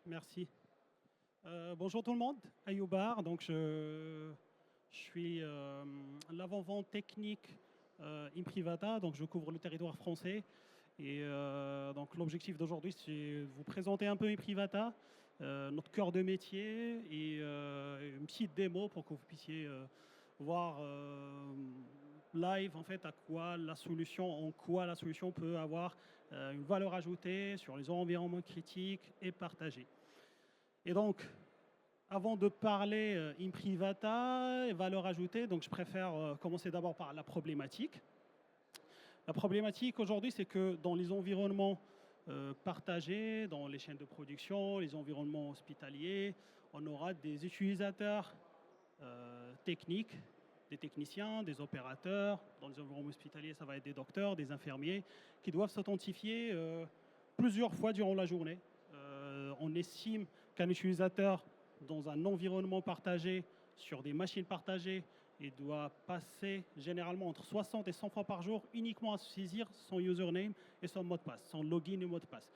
Merci. Bonjour tout le monde, Ayoubar. Donc je suis l'avant-vente technique Imprivata, donc je couvre le territoire français. Et donc l'objectif d'aujourd'hui, c'est de vous présenter un peu Imprivata, notre cœur de métier et une petite démo pour que vous puissiez voir live en fait en quoi la solution peut avoir une valeur ajoutée sur les environnements critiques et partagés. Et donc, avant de parler Imprivata et valeur ajoutée, donc je préfère commencer d'abord par la problématique. La problématique aujourd'hui, c'est que dans les environnements partagés, dans les chaînes de production, les environnements hospitaliers, on aura des utilisateurs techniques, des techniciens, des opérateurs. Dans les environnements hospitaliers, ça va être des docteurs, des infirmiers, qui doivent s'authentifier plusieurs fois durant la journée. On estime qu'un utilisateur dans un environnement partagé, sur des machines partagées, il doit passer généralement entre 60 et 100 fois par jour uniquement à saisir son username et son mot de passe, son login et mot de passe.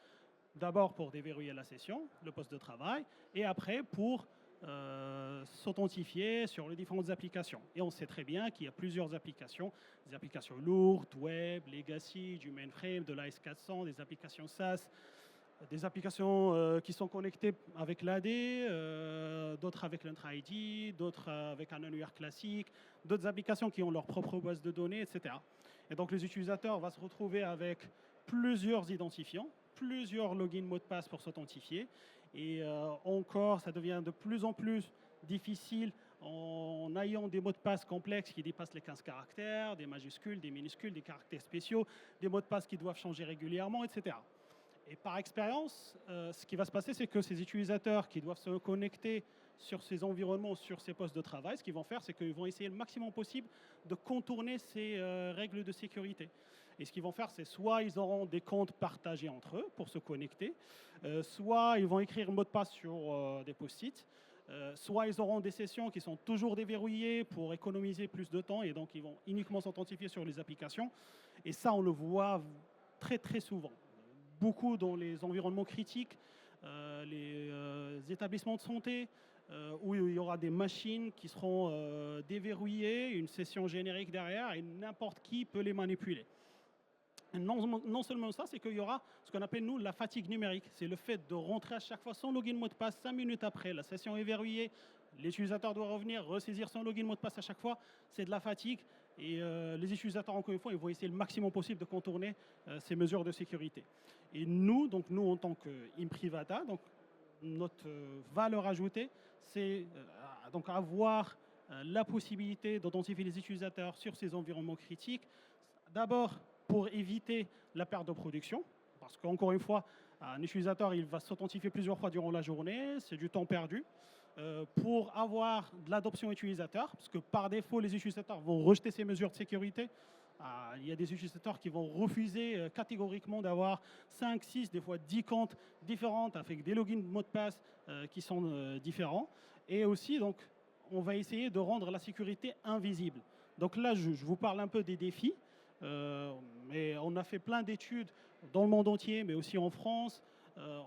D'abord pour déverrouiller la session, le poste de travail, et après pour s'authentifier sur les différentes applications. Et on sait très bien qu'il y a plusieurs applications, des applications lourdes, web, legacy, du mainframe, de l'AS400, des applications SaaS, des applications qui sont connectées avec l'AD, d'autres avec l'Entra-ID, d'autres avec un annuaire classique, d'autres applications qui ont leur propre base de données, etc. Et donc les utilisateurs vont se retrouver avec plusieurs identifiants, plusieurs logins mots de passe pour s'authentifier. Et encore, ça devient de plus en plus difficile en ayant des mots de passe complexes qui dépassent les 15 caractères, des majuscules, des minuscules, des caractères spéciaux, des mots de passe qui doivent changer régulièrement, etc. Et par expérience, ce qui va se passer, c'est que ces utilisateurs qui doivent se connecter sur ces environnements, sur ces postes de travail, ce qu'ils vont faire, c'est qu'ils vont essayer le maximum possible de contourner ces règles de sécurité. Et ce qu'ils vont faire, c'est soit ils auront des comptes partagés entre eux pour se connecter, soit ils vont écrire un mot de passe sur des post-it, soit ils auront des sessions qui sont toujours déverrouillées pour économiser plus de temps et donc ils vont uniquement s'authentifier sur les applications. Et ça, on le voit très très souvent beaucoup dans les environnements critiques, les établissements de santé, où il y aura des machines qui seront déverrouillées, une session générique derrière, et n'importe qui peut les manipuler. Non seulement ça, c'est qu'il y aura ce qu'on appelle, nous, la fatigue numérique. C'est le fait de rentrer à chaque fois son login mot de passe 5 minutes après. La session est verrouillée, l'utilisateur doit revenir, ressaisir son login mot de passe à chaque fois. C'est de la fatigue. Et les utilisateurs, encore une fois, ils vont essayer le maximum possible de contourner ces mesures de sécurité. Et nous, en tant qu'Imprivata, notre valeur ajoutée, c'est donc avoir la possibilité d'authentifier les utilisateurs sur ces environnements critiques. D'abord, pour éviter la perte de production, parce qu'encore une fois, un utilisateur, il va s'authentifier plusieurs fois durant la journée, c'est du temps perdu. Pour avoir de l'adoption utilisateur, parce que par défaut, les utilisateurs vont rejeter ces mesures de sécurité. Il y a des utilisateurs qui vont refuser catégoriquement d'avoir 5, 6, des fois 10 comptes différents avec des logins, mots de passe qui sont différents. Et aussi, donc, on va essayer de rendre la sécurité invisible. Donc là, je vous parle un peu des défis. Mais on a fait plein d'études dans le monde entier, mais aussi en France.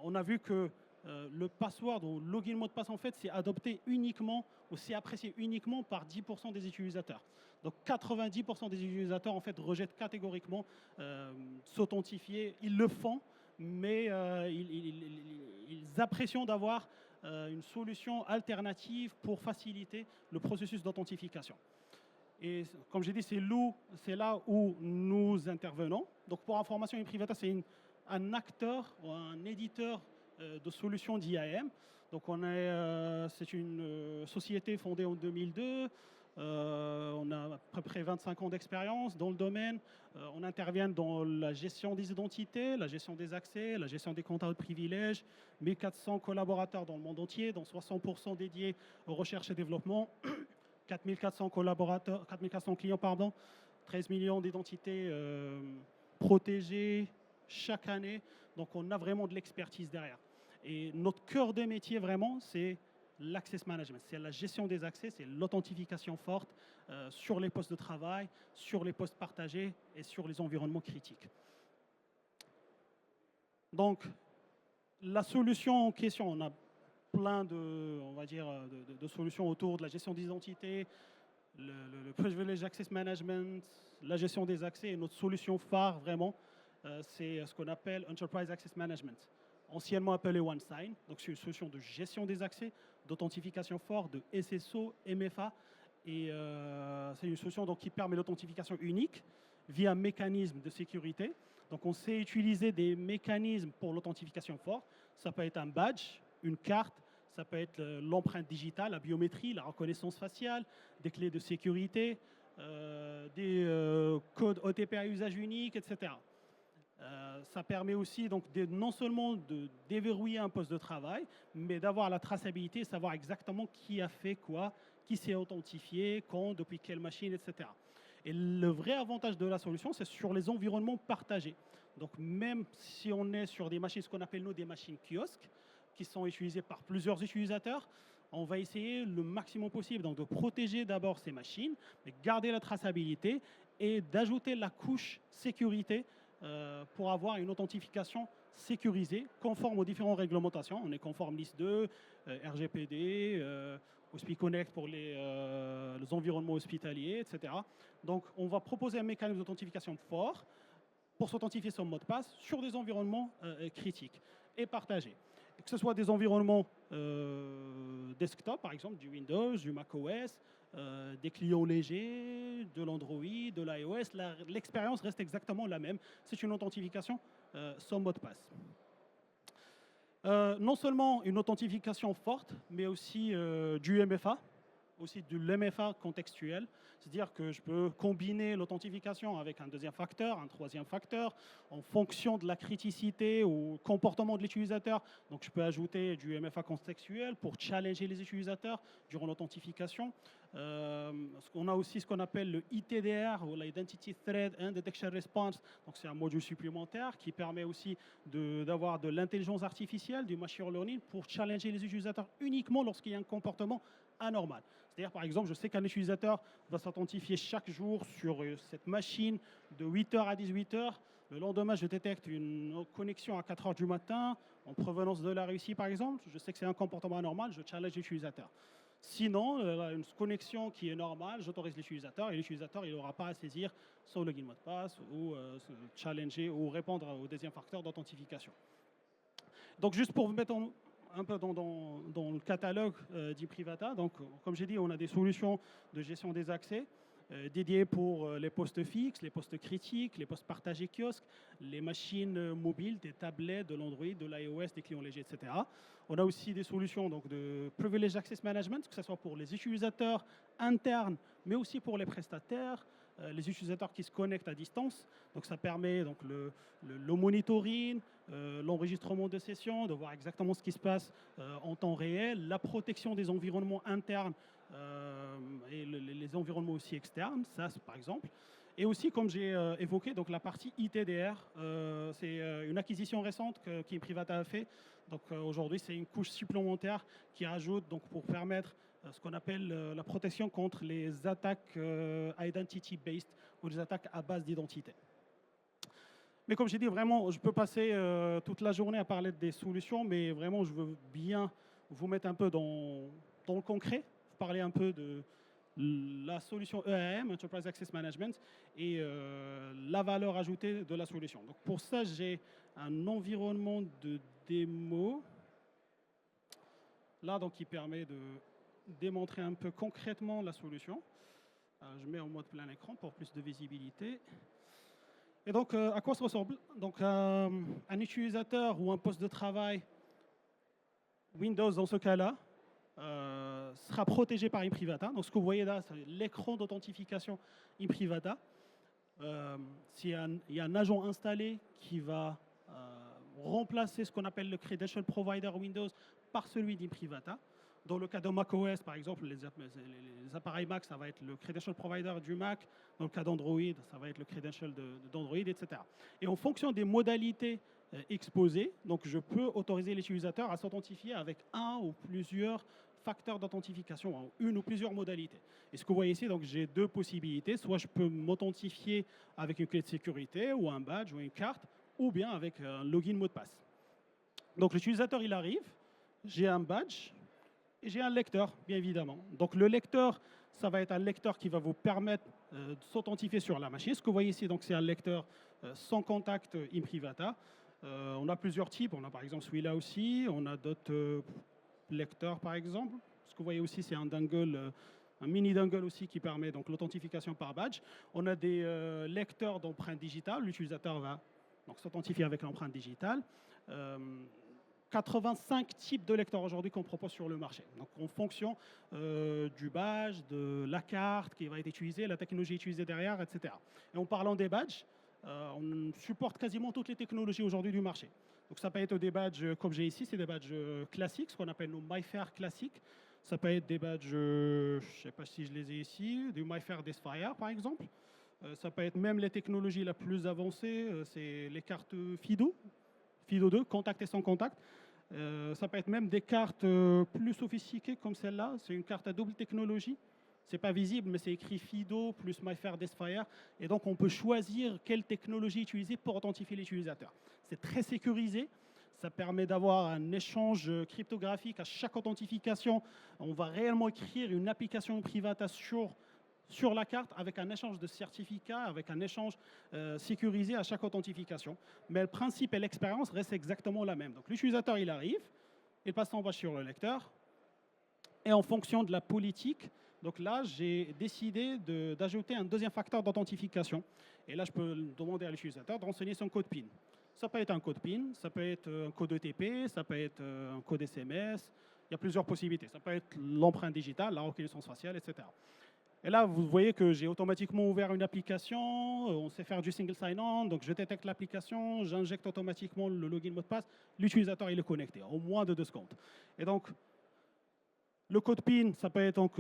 On a vu que le password ou le login mot de passe, en fait, c'est adopté uniquement ou c'est apprécié uniquement par 10% des utilisateurs. Donc 90% des utilisateurs, en fait, rejettent catégoriquement s'authentifier. Ils le font, mais ils apprécient d'avoir une solution alternative pour faciliter le processus d'authentification. Et comme j'ai dit, c'est là où nous intervenons. Donc pour information, Imprivata, c'est un acteur ou un éditeur de solutions d'IAM. Donc c'est une société fondée en 2002. On a à peu près 25 ans d'expérience dans le domaine. On intervient dans la gestion des identités, la gestion des accès, la gestion des contrats de privilèges. 1400 collaborateurs dans le monde entier, dont 60% dédiés aux recherches et développement. 4400 collaborateurs, 4400 clients, 13 millions d'identités protégées chaque année. Donc on a vraiment de l'expertise derrière. Et notre cœur de métier vraiment, c'est l'access management, c'est la gestion des accès, c'est l'authentification forte sur les postes de travail, sur les postes partagés et sur les environnements critiques. Donc, La solution en question, on a plein de, on va dire, de solutions autour de la gestion d'identité, le Privilege Access Management, la gestion des accès. Et notre solution phare, vraiment, c'est ce qu'on appelle Enterprise Access Management, anciennement appelé OneSign. Donc, c'est une solution de gestion des accès, d'authentification forte, de SSO, MFA. Et c'est une solution donc, qui permet l'authentification unique via un mécanisme de sécurité. Donc, on sait utiliser des mécanismes pour l'authentification forte. Ça peut être un badge, une carte, ça peut être l'empreinte digitale, la biométrie, la reconnaissance faciale, des clés de sécurité, des codes OTP à usage unique, etc. Ça permet aussi donc non seulement de déverrouiller un poste de travail, mais d'avoir la traçabilité, savoir exactement qui a fait quoi, qui s'est authentifié, quand, depuis quelle machine, etc. Et le vrai avantage de la solution, c'est sur les environnements partagés. Donc même si on est sur des machines, ce qu'on appelle nous des machines kiosques, qui sont utilisées par plusieurs utilisateurs, on va essayer le maximum possible donc, de protéger d'abord ces machines, mais garder la traçabilité et d'ajouter la couche sécurité pour avoir une authentification sécurisée, conforme aux différentes réglementations. On est conforme NIS2, RGPD, HospiConnect pour les environnements hospitaliers, etc. Donc, on va proposer un mécanisme d'authentification fort pour s'authentifier son mot de passe sur des environnements critiques et partagés. Que ce soit des environnements desktop, par exemple, du Windows, du macOS, des clients légers, de l'Android, de l'iOS, l'expérience reste exactement la même. C'est une authentification sans mot de passe. Non seulement une authentification forte, mais aussi du MFA, aussi de l'MFA contextuel, c'est-à-dire que je peux combiner l'authentification avec un deuxième facteur, un troisième facteur, en fonction de la criticité ou comportement de l'utilisateur. Donc je peux ajouter du MFA contextuel pour challenger les utilisateurs durant l'authentification. On a aussi ce qu'on appelle le ITDR, ou l'Identity Threat and Detection Response. Donc c'est un module supplémentaire qui permet aussi d'avoir de l'intelligence artificielle, du machine learning, pour challenger les utilisateurs uniquement lorsqu'il y a un comportement anormal. C'est-à-dire, par exemple, je sais qu'un utilisateur va s'authentifier chaque jour sur cette machine de 8h à 18h. Le lendemain, je détecte une connexion à 4h du matin en provenance de la Russie, par exemple. Je sais que c'est un comportement anormal, je challenge l'utilisateur. Sinon, une connexion qui est normale, j'autorise l'utilisateur et l'utilisateur n'aura pas à saisir son login mot de passe ou challenger ou répondre au deuxième facteur d'authentification. Donc, juste pour vous mettre un peu dans le catalogue d'Iprivata. Donc, comme j'ai dit, on a des solutions de gestion des accès dédiées pour les postes fixes, les postes critiques, les postes partagés kiosques, les machines mobiles, des tablettes, de l'Android, de l'iOS, des clients légers, etc. On a aussi des solutions donc, de Privilege Access Management, que ce soit pour les utilisateurs internes, mais aussi pour les prestataires, les utilisateurs qui se connectent à distance. Donc ça permet donc, le monitoring, l'enregistrement de sessions, de voir exactement ce qui se passe en temps réel, la protection des environnements internes et les environnements aussi externes, ça par exemple. Et aussi, comme j'ai évoqué, donc la partie ITDR, c'est une acquisition récente qu'Iprivata a fait. Donc aujourd'hui, c'est une couche supplémentaire qui rajoute donc, pour permettre ce qu'on appelle la protection contre les attaques identity-based ou les attaques à base d'identité. Mais comme j'ai dit, vraiment, je peux passer toute la journée à parler des solutions, mais vraiment, je veux bien vous mettre un peu dans le concret, parler un peu de la solution EAM, Enterprise Access Management, et la valeur ajoutée de la solution. Donc pour ça, j'ai un environnement de démo, là, donc, qui permet de démontrer un peu concrètement la solution. Je mets en mode plein écran pour plus de visibilité. Et donc, à quoi ça ressemble? Donc, un utilisateur ou un poste de travail Windows, dans ce cas-là, sera protégé par Iprivata. Donc, ce que vous voyez là, c'est l'écran d'authentification Iprivata. S'il y a un agent installé qui va remplacer ce qu'on appelle le Credential Provider Windows par celui d'Iprivata. Dans le cas de macOS, par exemple, les appareils Mac, ça va être le Credential Provider du Mac. Dans le cas d'Android, ça va être le Credential d'Android, etc. Et en fonction des modalités exposées, donc je peux autoriser l'utilisateur à s'authentifier avec un ou plusieurs facteurs d'authentification, une ou plusieurs modalités. Et ce que vous voyez ici, donc j'ai deux possibilités. Soit je peux m'authentifier avec une clé de sécurité ou un badge ou une carte, ou bien avec un login mot de passe. Donc l'utilisateur, il arrive, j'ai un badge et j'ai un lecteur, bien évidemment. Donc le lecteur, ça va être un lecteur qui va vous permettre de s'authentifier sur la machine. Ce que vous voyez ici, donc c'est un lecteur sans contact Imprivata. On a plusieurs types. On a par exemple celui-là aussi. On a d'autres lecteurs, par exemple. Ce que vous voyez aussi, c'est un dongle, un mini dongle aussi qui permet donc l'authentification par badge. On a des lecteurs d'empreintes digitales. L'utilisateur va donc s'authentifier avec l'empreinte digitale. 85 types de lecteurs aujourd'hui qu'on propose sur le marché. Donc en fonction du badge, de la carte qui va être utilisée, la technologie utilisée derrière, etc. Et en parlant des badges, on supporte quasiment toutes les technologies aujourd'hui du marché. Donc ça peut être des badges comme j'ai ici, c'est des badges classiques, ce qu'on appelle nos MyFair classiques. Ça peut être des badges, je ne sais pas si je les ai ici, du MyFair Desfire par exemple. Ça peut être même les technologies les plus avancées, c'est les cartes FIDO, FIDO 2, contact et sans contact. Ça peut être même des cartes plus sophistiquées comme celle-là. C'est une carte à double technologie. Ce n'est pas visible, mais c'est écrit FIDO plus MyFair Desfire. Et donc, on peut choisir quelle technologie utiliser pour authentifier l'utilisateur. C'est très sécurisé. Ça permet d'avoir un échange cryptographique à chaque authentification. On va réellement écrire une application Imprivata sur la carte avec un échange de certificats, avec un échange sécurisé à chaque authentification. Mais le principe et l'expérience restent exactement la même. Donc l'utilisateur, il arrive, il passe son badge sur le lecteur, et en fonction de la politique, donc là, j'ai décidé d'ajouter un deuxième facteur d'authentification. Et là, je peux demander à l'utilisateur de renseigner son code PIN. Ça peut être un code PIN, ça peut être un code ETP, ça peut être un code SMS. Il y a plusieurs possibilités. Ça peut être l'empreinte digitale, la reconnaissance faciale, etc. Et là, vous voyez que j'ai automatiquement ouvert une application, on sait faire du single sign-on, donc je détecte l'application, j'injecte automatiquement le login mot de passe, l'utilisateur il est connecté en moins de 2 secondes. Et donc, le code PIN, ça peut être donc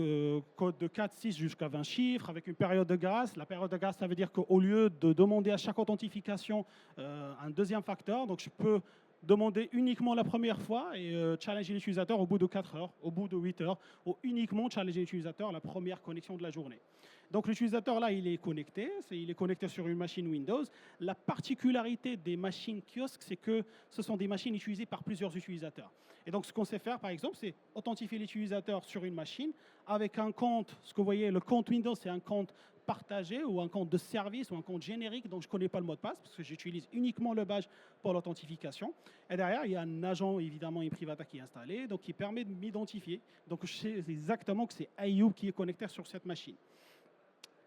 code de 4, 6 jusqu'à 20 chiffres avec une période de grâce. La période de grâce, ça veut dire qu'au lieu de demander à chaque authentification un deuxième facteur, donc je peux demander uniquement la première fois et challenger l'utilisateur au bout de 4 heures, au bout de 8 heures, ou uniquement challenger l'utilisateur la première connexion de la journée. Donc l'utilisateur là, il est connecté sur une machine Windows. La particularité des machines kiosques, c'est que ce sont des machines utilisées par plusieurs utilisateurs. Et donc ce qu'on sait faire, par exemple, c'est authentifier l'utilisateur sur une machine avec un compte. Ce que vous voyez, le compte Windows, c'est un compte partagé ou un compte de service ou un compte générique, donc je ne connais pas le mot de passe parce que j'utilise uniquement le badge pour l'authentification. Et derrière, il y a un agent évidemment Imprivata qui est installé, donc qui permet de m'identifier. Donc je sais exactement que c'est Ayoub qui est connecté sur cette machine.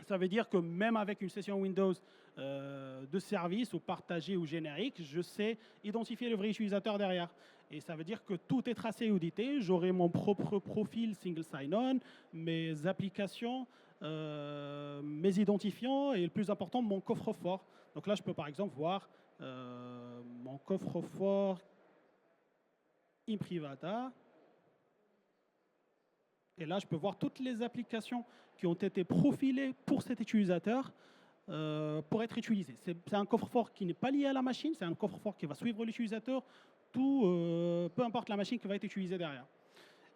Ça veut dire que même avec une session Windows de service ou partagée ou générique, je sais identifier le vrai utilisateur derrière. Et ça veut dire que tout est tracé et audité. J'aurai mon propre profil single sign-on, mes applications, mes identifiants et le plus important, mon coffre-fort. Donc là, je peux par exemple voir mon coffre-fort Imprivata. Et là, je peux voir toutes les applications qui ont été profilées pour cet utilisateur pour être utilisées. C'est un coffre-fort qui n'est pas lié à la machine, c'est un coffre-fort qui va suivre l'utilisateur, peu importe la machine qui va être utilisée derrière.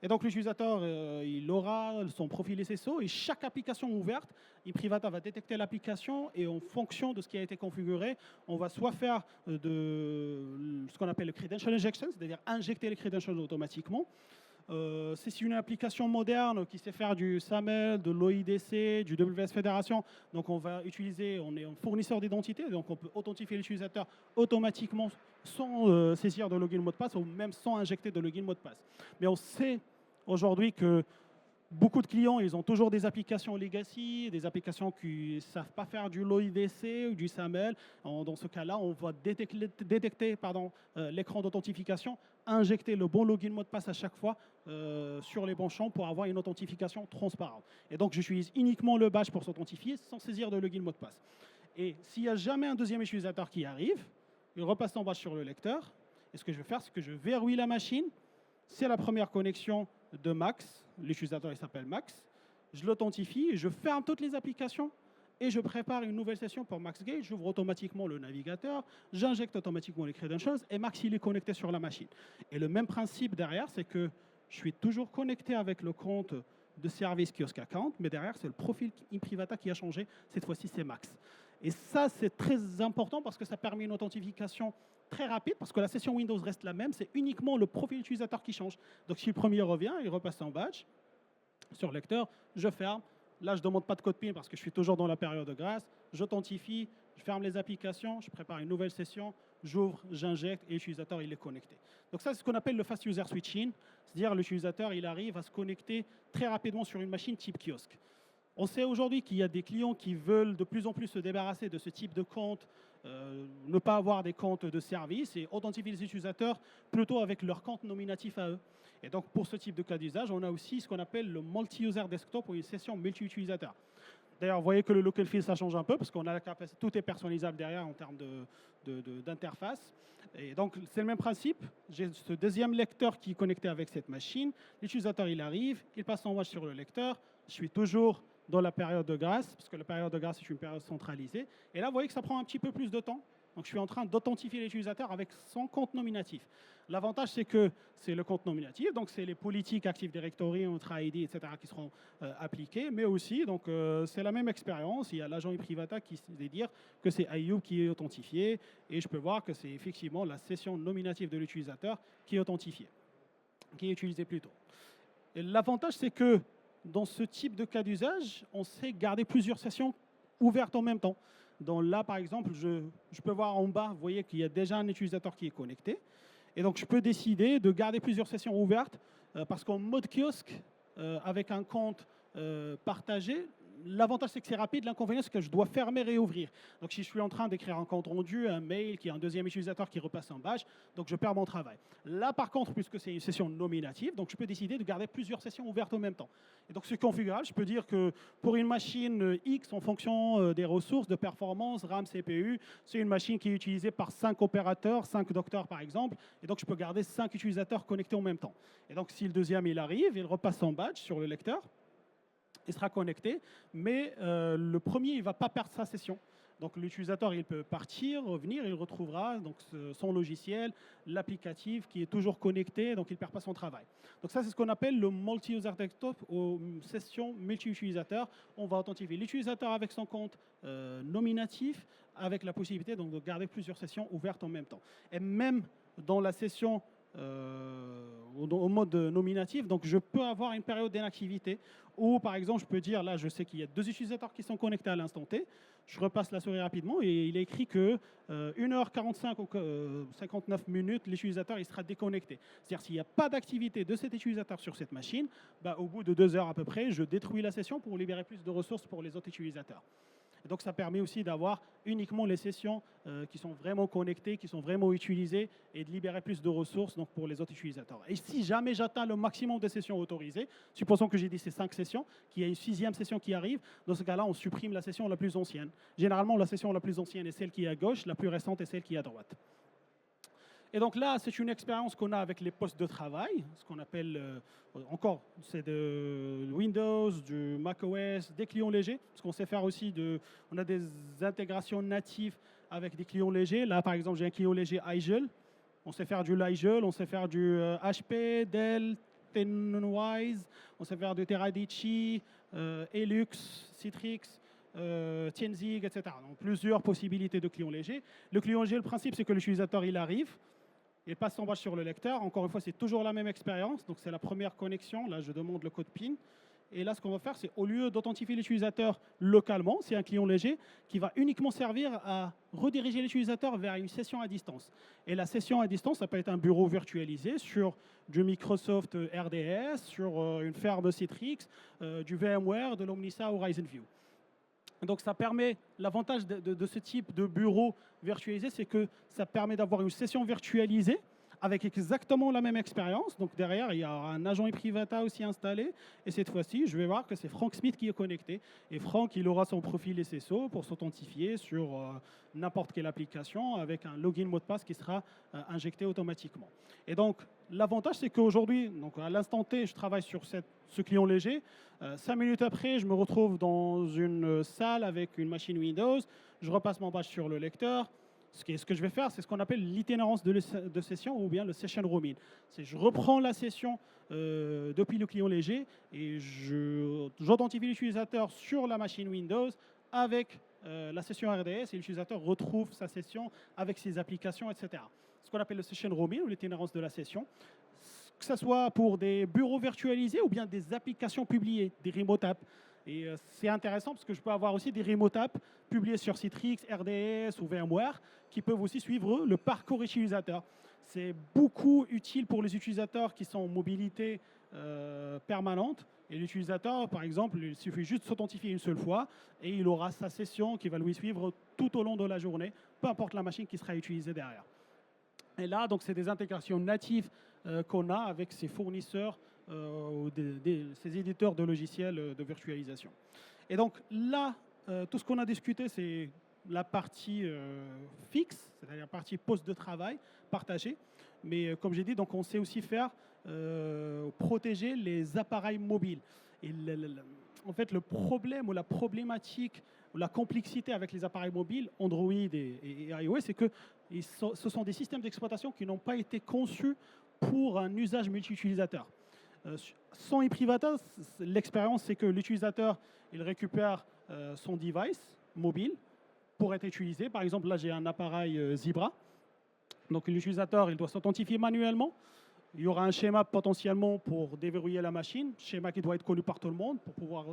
Et donc l'utilisateur, il aura son profil SSO et chaque application ouverte, Imprivata va détecter l'application et en fonction de ce qui a été configuré, on va soit faire ce qu'on appelle le credential injection, c'est-à-dire injecter les credentials automatiquement. C'est une application moderne qui sait faire du SAML, de l'OIDC, du WS Fédération. Donc on va utiliser, on est un fournisseur d'identité, donc on peut authentifier l'utilisateur automatiquement sans saisir de login mot de passe ou même sans injecter de login mot de passe. Mais on sait aujourd'hui que beaucoup de clients, ils ont toujours des applications legacy, des applications qui ne savent pas faire du LOIDC ou du SAML. Dans ce cas-là, on va détecter l'écran d'authentification, injecter le bon login mot de passe à chaque fois sur les bons champs pour avoir une authentification transparente. Et donc, j'utilise uniquement le badge pour s'authentifier sans saisir de login mot de passe. Et s'il n'y a jamais un deuxième utilisateur qui arrive, il repasse son badge sur le lecteur. Et ce que je vais faire, c'est que je verrouille la machine. C'est la première connexion de Max. L'utilisateur, il s'appelle Max. Je l'authentifie, je ferme toutes les applications et je prépare une nouvelle session pour MaxGate. J'ouvre automatiquement le navigateur, j'injecte automatiquement les credentials et Max, il est connecté sur la machine. Et le même principe derrière, c'est que je suis toujours connecté avec le compte de service Kiosk Account, mais derrière, c'est le profil Imprivata qui a changé. Cette fois-ci, c'est Max. Et ça, c'est très important parce que ça permet une authentification très rapide parce que la session Windows reste la même, c'est uniquement le profil utilisateur qui change. Donc si le premier revient, il repasse en badge sur lecteur, je ferme. Là, je ne demande pas de code PIN parce que je suis toujours dans la période de grâce. J'authentifie, je ferme les applications, je prépare une nouvelle session, j'ouvre, j'injecte et l'utilisateur il est connecté. Donc ça, c'est ce qu'on appelle le fast user switching, c'est-à-dire l'utilisateur il arrive à se connecter très rapidement sur une machine type kiosque. On sait aujourd'hui qu'il y a des clients qui veulent de plus en plus se débarrasser de ce type de compte, ne pas avoir des comptes de service et authentifier les utilisateurs plutôt avec leur compte nominatif à eux. Et donc pour ce type de cas d'usage, on a aussi ce qu'on appelle le multi-user desktop ou une session multi-utilisateur. D'ailleurs, vous voyez que le local field, ça change un peu parce qu'on a la capacité, tout est personnalisable derrière en termes d'interface. Et donc, c'est le même principe. J'ai ce deuxième lecteur qui est connecté avec cette machine. L'utilisateur, il arrive, il passe son watch sur le lecteur. Je suis toujours dans la période de grâce, parce que la période de grâce est une période centralisée. Et là, vous voyez que ça prend un petit peu plus de temps. Donc, je suis en train d'authentifier l'utilisateur avec son compte nominatif. L'avantage, c'est que c'est le compte nominatif, donc c'est les politiques Active Directory, Entra ID, etc. qui seront appliquées, mais aussi, donc c'est la même expérience. Il y a l'agent ePrivata qui sait dire que c'est Ayoub qui est authentifié, et je peux voir que c'est effectivement la session nominative de l'utilisateur qui est authentifiée, qui est utilisée plutôt. L'avantage, c'est que dans ce type de cas d'usage, on sait garder plusieurs sessions ouvertes en même temps. Donc là, par exemple, je peux voir en bas, vous voyez qu'il y a déjà un utilisateur qui est connecté. Et donc, je peux décider de garder plusieurs sessions ouvertes parce qu'en mode kiosque, avec un compte partagé, l'avantage, c'est que c'est rapide. L'inconvénient, c'est que je dois fermer et réouvrir. Donc, si je suis en train d'écrire un compte rendu, un mail, qui a un deuxième utilisateur qui repasse en badge, donc je perds mon travail. Là, par contre, puisque c'est une session nominative, donc je peux décider de garder plusieurs sessions ouvertes en même temps. Et donc, c'est configurable. Je peux dire que pour une machine X, en fonction des ressources de performance, RAM, CPU, c'est une machine qui est utilisée par 5 opérateurs, 5 docteurs, par exemple. Et donc, je peux garder 5 utilisateurs connectés en même temps. Et donc, si le deuxième, il arrive, il repasse son badge sur le lecteur. Il sera connecté, mais le premier, il ne va pas perdre sa session. Donc l'utilisateur, il peut partir, revenir, il retrouvera donc, son logiciel, l'applicatif qui est toujours connecté, donc il ne perd pas son travail. Donc ça, c'est ce qu'on appelle le multi-user desktop ou session multi-utilisateur. On va authentifier l'utilisateur avec son compte nominatif, avec la possibilité donc, de garder plusieurs sessions ouvertes en même temps. Et même dans la session au mode nominatif, donc je peux avoir une période d'inactivité où, par exemple, je peux dire, là, je sais qu'il y a 2 utilisateurs qui sont connectés à l'instant T, je repasse la souris rapidement et il est écrit que 1h45 ou 59 minutes, l'utilisateur il sera déconnecté. C'est-à-dire s'il n'y a pas d'activité de cet utilisateur sur cette machine, bah, au bout de 2 heures à peu près, je détruis la session pour libérer plus de ressources pour les autres utilisateurs. Et donc ça permet aussi d'avoir uniquement les sessions qui sont vraiment connectées, qui sont vraiment utilisées et de libérer plus de ressources donc, pour les autres utilisateurs. Et si jamais j'atteins le maximum de sessions autorisées, supposons que j'ai dit ces 5 sessions, qu'il y a une 6e session qui arrive, dans ce cas-là, on supprime la session la plus ancienne. Généralement, la session la plus ancienne est celle qui est à gauche, la plus récente est celle qui est à droite. Et donc là, c'est une expérience qu'on a avec les postes de travail, ce qu'on appelle encore, c'est de Windows, du macOS, des clients légers, parce qu'on sait faire aussi on a des intégrations natives avec des clients légers. Là, par exemple, j'ai un client léger iGel. On sait faire du iGel, on sait faire du HP, Dell, Tenwise, on sait faire du Teradici, Elux, Citrix. Tienzig, etc. Donc plusieurs possibilités de clients légers. Le client léger, le principe, c'est que l'utilisateur, il arrive, il passe son badge sur le lecteur. Encore une fois, c'est toujours la même expérience. Donc c'est la première connexion. Là, je demande le code PIN. Et là, ce qu'on va faire, c'est au lieu d'authentifier l'utilisateur localement, c'est un client léger qui va uniquement servir à rediriger l'utilisateur vers une session à distance. Et la session à distance, ça peut être un bureau virtualisé sur du Microsoft RDS, sur une ferme Citrix, du VMware, de l'Omnissa Horizon View. Donc ça permet, l'avantage de ce type de bureau virtualisé, c'est que ça permet d'avoir une session virtualisée avec exactement la même expérience. Donc derrière, il y a un agent ePrivata aussi installé. Et cette fois-ci, je vais voir que c'est Frank Smith qui est connecté. Et Frank, il aura son profil SSO pour s'authentifier sur n'importe quelle application avec un login mot de passe qui sera injecté automatiquement. Et donc, l'avantage, c'est qu'aujourd'hui, donc à l'instant T, je travaille sur ce client léger. 5 minutes après, je me retrouve dans une salle avec une machine Windows. Je repasse mon badge sur le lecteur. Ce que je vais faire, c'est ce qu'on appelle l'itinérance de session ou bien le session roaming. Je reprends la session depuis le client léger et j'authentifie l'utilisateur sur la machine Windows avec la session RDS et l'utilisateur retrouve sa session avec ses applications, etc. Ce qu'on appelle le session roaming ou l'itinérance de la session, que ce soit pour des bureaux virtualisés ou bien des applications publiées, des remote apps. Et c'est intéressant parce que je peux avoir aussi des remote apps publiées sur Citrix, RDS ou VMware qui peuvent aussi suivre le parcours utilisateur. C'est beaucoup utile pour les utilisateurs qui sont en mobilité permanente. Et l'utilisateur, par exemple, il suffit juste de s'authentifier une seule fois et il aura sa session qui va lui suivre tout au long de la journée, peu importe la machine qui sera utilisée derrière. Et là, donc, c'est des intégrations natives qu'on a avec ces fournisseurs, ces éditeurs de logiciels de virtualisation. Et donc là, tout ce qu'on a discuté, c'est la partie fixe, c'est-à-dire la partie poste de travail partagée. Mais comme j'ai dit, donc on sait aussi faire protéger les appareils mobiles. Et en fait, le problème ou la problématique ou la complexité avec les appareils mobiles, Android et iOS, c'est que ce sont des systèmes d'exploitation qui n'ont pas été conçus pour un usage multi-utilisateur. Sans ePrivata, l'expérience, c'est que l'utilisateur, il récupère son device mobile pour être utilisé. Par exemple, là, j'ai un appareil Zebra. Donc, l'utilisateur, il doit s'authentifier manuellement. Il y aura un schéma potentiellement pour déverrouiller la machine, schéma qui doit être connu par tout le monde pour pouvoir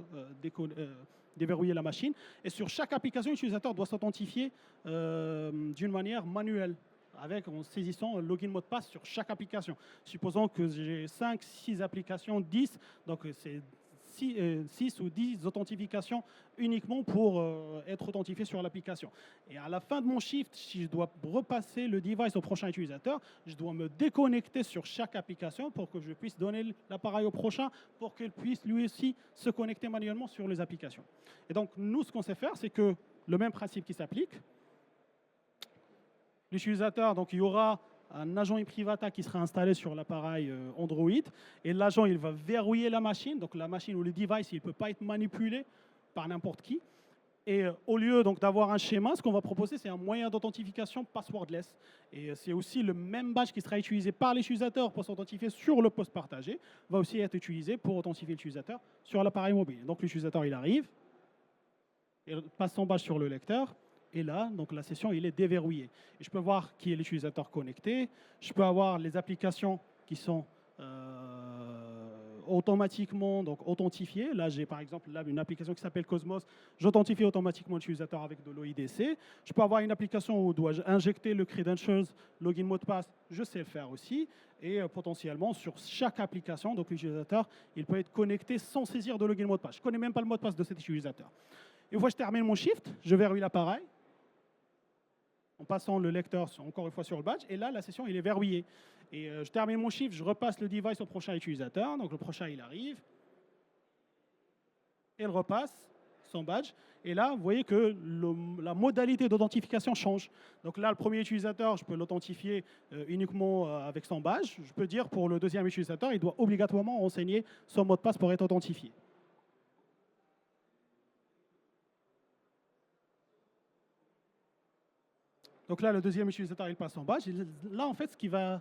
déverrouiller la machine. Et sur chaque application, l'utilisateur doit s'authentifier d'une manière manuelle, en saisissant un login mot de passe sur chaque application. Supposons que j'ai 5, 6 applications, 10, donc c'est 6 ou 10 authentifications uniquement pour être authentifié sur l'application. Et à la fin de mon shift, si je dois repasser le device au prochain utilisateur, je dois me déconnecter sur chaque application pour que je puisse donner l'appareil au prochain, pour qu'il puisse lui aussi se connecter manuellement sur les applications. Et donc, nous, ce qu'on sait faire, c'est que le même principe qui s'applique. L'utilisateur, donc il y aura un agent ePrivata qui sera installé sur l'appareil Android et l'agent il va verrouiller la machine, donc la machine ou le device il ne peut pas être manipulé par n'importe qui. Et au lieu donc d'avoir un schéma, ce qu'on va proposer c'est un moyen d'authentification passwordless. Et c'est aussi le même badge qui sera utilisé par l'utilisateur pour s'authentifier sur le poste partagé, va aussi être utilisé pour authentifier l'utilisateur sur l'appareil mobile. Donc l'utilisateur il arrive, il passe son badge sur le lecteur. Et là, donc la session, il est déverrouillée. Et je peux voir qui est l'utilisateur connecté. Je peux avoir les applications qui sont automatiquement donc, authentifiées. Là, j'ai par exemple une application qui s'appelle Cosmos. J'authentifie automatiquement l'utilisateur avec de l'OIDC. Je peux avoir une application où dois-je injecter le credentials, login mot de passe. Je sais le faire aussi. Et potentiellement, sur chaque application, donc l'utilisateur, il peut être connecté sans saisir de login mot de passe. Je ne connais même pas le mot de passe de cet utilisateur. Une fois que je termine mon shift, je verrouille l'appareil. En passant le lecteur encore une fois sur le badge, et là, la session, il est verrouillée. Et je termine mon shift, je repasse le device au prochain utilisateur, donc le prochain, il arrive, et il repasse son badge, et là, vous voyez que la modalité d'authentification change. Donc là, le premier utilisateur, je peux l'authentifier uniquement avec son badge. Je peux dire pour le deuxième utilisateur, il doit obligatoirement renseigner son mot de passe pour être authentifié. Donc là, le deuxième utilisateur, il passe son badge. Et là, en fait, ce qui va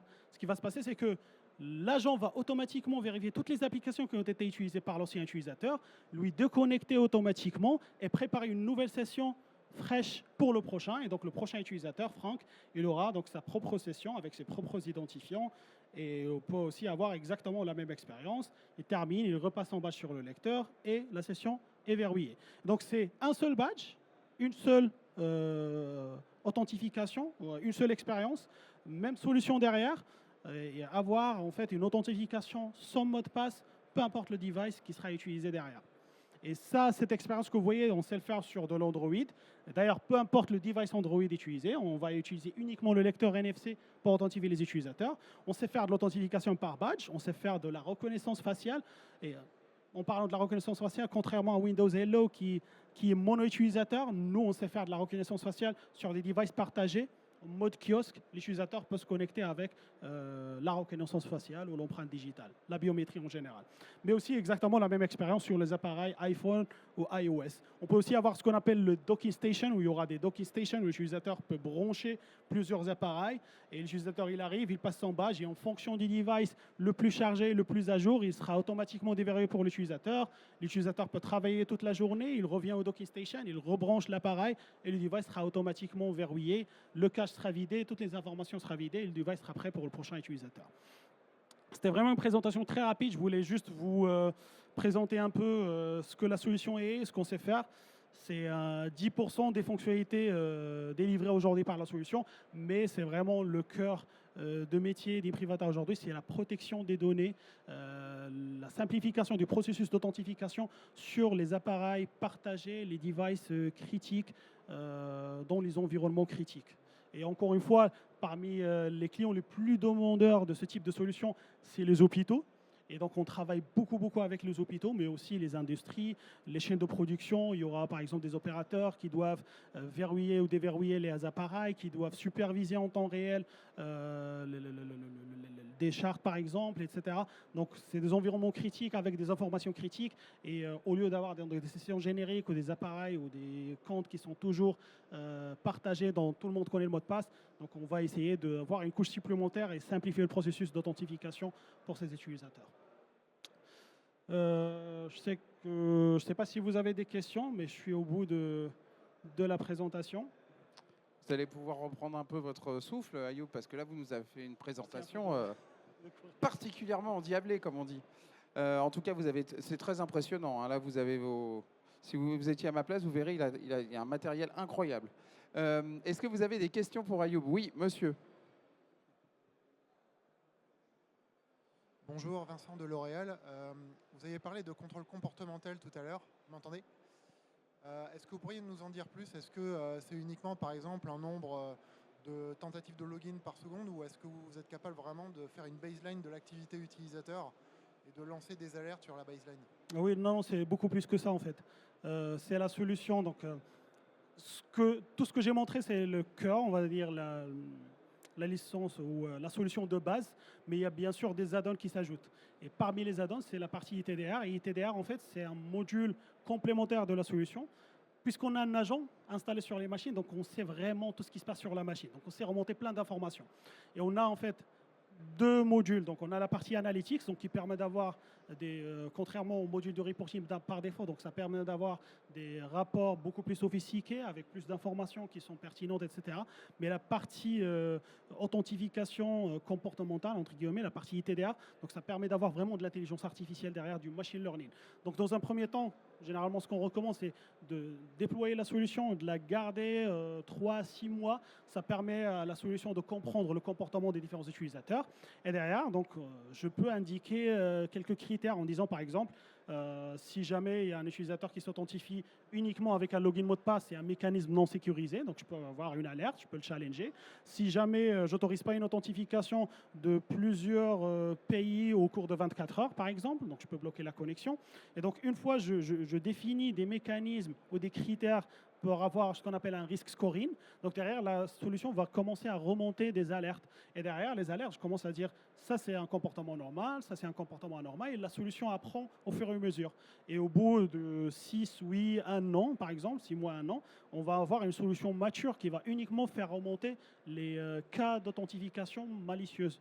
se passer, c'est que l'agent va automatiquement vérifier toutes les applications qui ont été utilisées par l'ancien utilisateur, lui déconnecter automatiquement et préparer une nouvelle session fraîche pour le prochain. Et donc, le prochain utilisateur, Franck, il aura donc sa propre session avec ses propres identifiants. Et on peut aussi avoir exactement la même expérience. Il termine, il repasse son badge sur le lecteur et la session est verrouillée. Donc, c'est un seul badge, une seule authentification, une seule expérience, même solution derrière, et avoir en fait une authentification sans mot de passe, peu importe le device qui sera utilisé derrière. Et ça, cette expérience que vous voyez, on sait le faire sur de l'Android. D'ailleurs, peu importe le device Android utilisé, on va utiliser uniquement le lecteur NFC pour authentifier les utilisateurs. On sait faire de l'authentification par badge, on sait faire de la reconnaissance faciale. Et en parlant de la reconnaissance faciale, contrairement à Windows Hello qui est mono-utilisateur, nous, on sait faire de la reconnaissance faciale sur des devices partagés en mode kiosque, l'utilisateur peut se connecter avec la reconnaissance faciale ou l'empreinte digitale, la biométrie en général. Mais aussi exactement la même expérience sur les appareils iPhone ou iOS. On peut aussi avoir ce qu'on appelle le docking station, où il y aura des docking stations où l'utilisateur peut brancher plusieurs appareils et l'utilisateur il arrive, il passe son badge et en fonction du device le plus chargé, le plus à jour, il sera automatiquement déverrouillé pour l'utilisateur. L'utilisateur peut travailler toute la journée, il revient au docking station, il rebranche l'appareil et le device sera automatiquement verrouillé, le cache sera vidé, toutes les informations seront vidées et le device sera prêt pour le prochain utilisateur. C'était vraiment une présentation très rapide, je voulais juste vous présenter un peu ce que la solution est, ce qu'on sait faire. C'est 10% des fonctionnalités délivrées aujourd'hui par la solution, mais c'est vraiment le cœur de métier d'Imprivata aujourd'hui, c'est la protection des données, la simplification du processus d'authentification sur les appareils partagés, les devices critiques dans les environnements critiques. Et encore une fois, parmi les clients les plus demandeurs de ce type de solution, c'est les hôpitaux. Et donc, on travaille beaucoup avec les hôpitaux, mais aussi les industries, les chaînes de production. Il y aura par exemple des opérateurs qui doivent verrouiller ou déverrouiller les appareils, qui doivent superviser en temps réel des chartes par exemple, etc. Donc, c'est des environnements critiques avec des informations critiques. Et au lieu d'avoir des sessions génériques ou des appareils ou des comptes qui sont toujours partagés dont tout le monde connaît le mot de passe, donc on va essayer d'avoir une couche supplémentaire et simplifier le processus d'authentification pour ces utilisateurs. Je ne sais pas si vous avez des questions, mais je suis au bout de la présentation. Vous allez pouvoir reprendre un peu votre souffle, Ayoub, parce que là, vous nous avez fait une présentation particulièrement endiablée, comme on dit. En tout cas, c'est très impressionnant. Hein. Là, vous avez si vous étiez à ma place, vous verrez, il y a un matériel incroyable. Est-ce que vous avez des questions pour Ayoub? Oui, monsieur. Bonjour, Vincent de L'Oréal. Vous avez parlé de contrôle comportemental tout à l'heure. Vous m'entendez? Est-ce que vous pourriez nous en dire plus? Est-ce que c'est uniquement, par exemple, un nombre de tentatives de login par seconde, ou est-ce que vous êtes capable vraiment de faire une baseline de l'activité utilisateur et de lancer des alertes sur la baseline? Oui, non, c'est beaucoup plus que ça en fait. C'est la solution. Donc, tout ce que j'ai montré, c'est le cœur, on va dire la licence ou la solution de base, mais il y a bien sûr des add-ons qui s'ajoutent. Et parmi les add-ons, c'est la partie ITDR. Et ITDR, en fait, c'est un module complémentaire de la solution, puisqu'on a un agent installé sur les machines, donc on sait vraiment tout ce qui se passe sur la machine. Donc on sait remonter plein d'informations. Et on a en fait deux modules. Donc on a la partie analytics, donc qui permet d'avoir contrairement au module de reporting par défaut, donc ça permet d'avoir des rapports beaucoup plus sophistiqués avec plus d'informations qui sont pertinentes, etc. Mais la partie authentification comportementale, entre guillemets, la partie ITDA, donc ça permet d'avoir vraiment de l'intelligence artificielle derrière, du machine learning. Donc dans un premier temps, généralement ce qu'on recommande, c'est de déployer la solution, de la garder 3 à 6 mois. Ça permet à la solution de comprendre le comportement des différents utilisateurs. Et derrière, donc, je peux indiquer quelques critères en disant, par exemple, si jamais il y a un utilisateur qui s'authentifie uniquement avec un login mot de passe et un mécanisme non sécurisé, donc je peux avoir une alerte, je peux le challenger. Si jamais je n'autorise pas une authentification de plusieurs pays au cours de 24 heures, par exemple, donc je peux bloquer la connexion. Et donc, une fois je définis des mécanismes ou des critères pour avoir ce qu'on appelle un risk scoring. Donc derrière, la solution va commencer à remonter des alertes. Et derrière les alertes, je commence à dire ça c'est un comportement normal, ça c'est un comportement anormal, et la solution apprend au fur et à mesure. Et au bout de 6, 8, 1 an, par exemple, 6 mois, 1 an, on va avoir une solution mature qui va uniquement faire remonter les cas d'authentification malicieuse.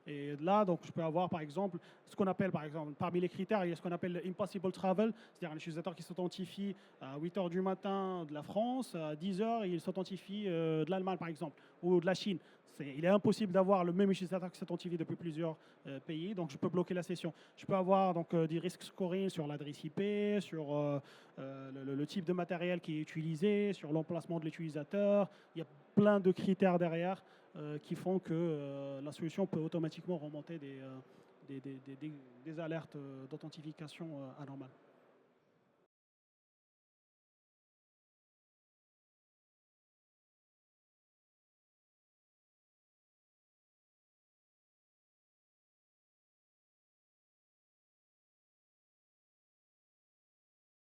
Et là, donc, je peux avoir, par exemple, ce qu'on appelle, par exemple, parmi les critères, il y a ce qu'on appelle impossible travel, c'est-à-dire un utilisateur qui s'authentifie à 8 h du matin de la France, à 10 h, il s'authentifie de l'Allemagne, par exemple, ou de la Chine. Il est impossible d'avoir le même utilisateur qui s'authentifie depuis plusieurs pays, donc je peux bloquer la session. Je peux avoir donc, des risk scoring sur l'adresse IP, sur le type de matériel qui est utilisé, sur l'emplacement de l'utilisateur. Il y a plein de critères derrière qui font que la solution peut automatiquement remonter des alertes d'authentification anormales.